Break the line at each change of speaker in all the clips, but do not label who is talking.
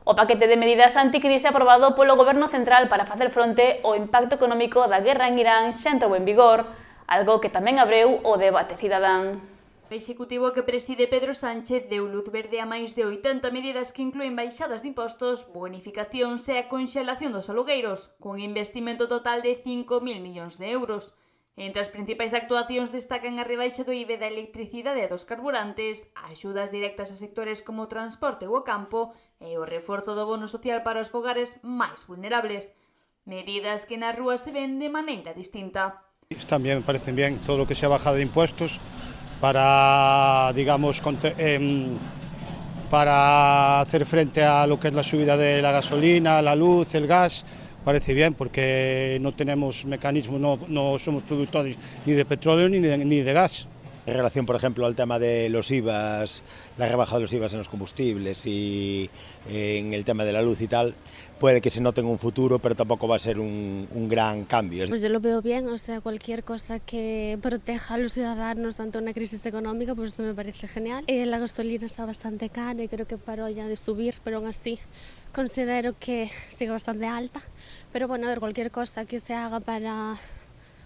O paquete de medidas anticrise aprobado polo Goberno Central para facer fronte ao impacto económico da guerra en Irán xa entrou en vigor, algo que tamén abreu o debate cidadán.
O Executivo que preside Pedro Sánchez deu luz verde a máis de 80 medidas que incluen baixadas de impostos, bonificacións e a conxelación dos alugueiros, cun investimento total de 5.000 millóns de euros. Entre as principais actuacións destacan a rebaixa do IVA da electricidade e dos carburantes, axudas directas a sectores como o transporte ou o campo e o reforzo do bono social para os fogares máis vulnerables. Medidas que na rúa se ven de maneira distinta.
También me parecen bien todo lo que sea bajada de impuestos para, digamos, para hacer frente a lo que es la subida de la gasolina, la luz, el gas. Parece bien porque no tenemos mecanismos, no somos productores ni de petróleo ni de gas.
En relación, por ejemplo, al tema de los IVAs, la rebaja de los IVAs en los combustibles y en el tema de la luz y tal, puede que se note en un futuro, pero tampoco va a ser un gran cambio.
Pues yo lo veo bien, o sea, cualquier cosa que proteja a los ciudadanos ante una crisis económica, pues eso me parece genial. La gasolina está bastante cara y creo que paró ya de subir, pero aún así considero que sigue bastante alta. Pero bueno, a ver, cualquier cosa que se haga para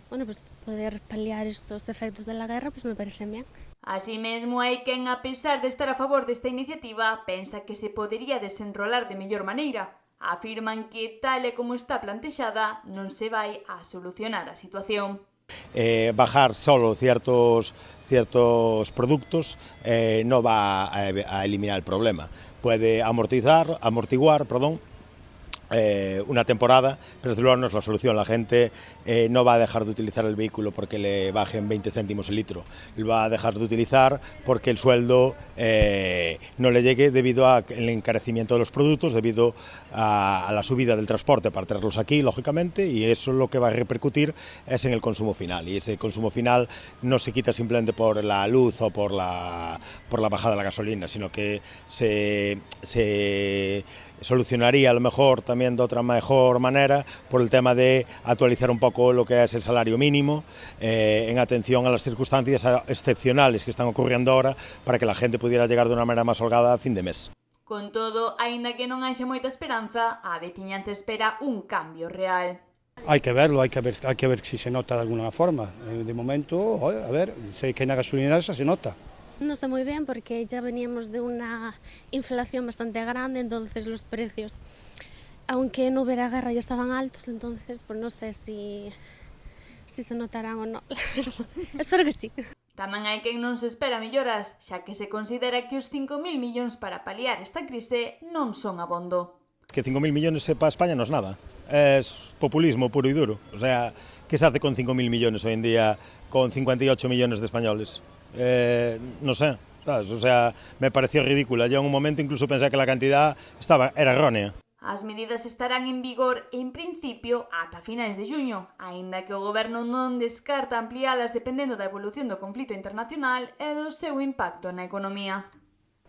pues poder paliar estos efectos de la guerra, pues me parece bien.
Así mesmo, hai quen, a pesar de estar a favor desta iniciativa, pensa que se podería desenrolar de mellor maneira. Afirman que, tal e como está plantexada, non se vai a solucionar a situación.
Bajar solo ciertos productos no va a eliminar el problema. Puede amortiguar, una temporada, pero desde luego no es la solución. La gente no va a dejar de utilizar el vehículo porque le bajen 20 céntimos el litro, lo va a dejar de utilizar porque el sueldo no le llegue debido al encarecimiento de los productos, debido a la subida del transporte para traerlos aquí, lógicamente, y eso lo que va a repercutir es en el consumo final, y ese consumo final no se quita simplemente por la luz o por la bajada de la gasolina, sino que se solucionaría a lo mejor también de otra mejor manera por el tema de actualizar un poco lo que es el salario mínimo en atención a las circunstancias excepcionales que están ocurriendo ahora para que la gente pudiera llegar de una manera más holgada a fin de mes.
Con todo, aínda que non haxe moita esperanza, a veciñanza espera un cambio real.
Hay que verlo, hay que ver si se nota de alguna forma. De momento, a ver, sé que en la gasolinera se nota.
No sé muy bien porque ya veníamos de una inflación bastante grande, entonces los precios, aunque no hubiera guerra, ya estaban altos, entonces pues no sé si se notarán o no, la verdad. Espero que sí.
Tamén hai quen non se espera melloras, xa que se considera que os 5.000 millóns para paliar esta crise non son abondo.
Que 5.000 millones para España no es nada, es populismo puro y duro. O sea, ¿qué se hace con 5.000 millones hoy en día con 58 millones de españoles? No sé, ¿sabes? O sea, me pareció ridícula. Yo en un momento incluso pensé que la cantidad era errónea.
As medidas estarán en vigor, en principio, ata finais de xuño, aínda que o Goberno non descarta ampliálas dependendo da evolución do conflito internacional e do seu impacto na economía.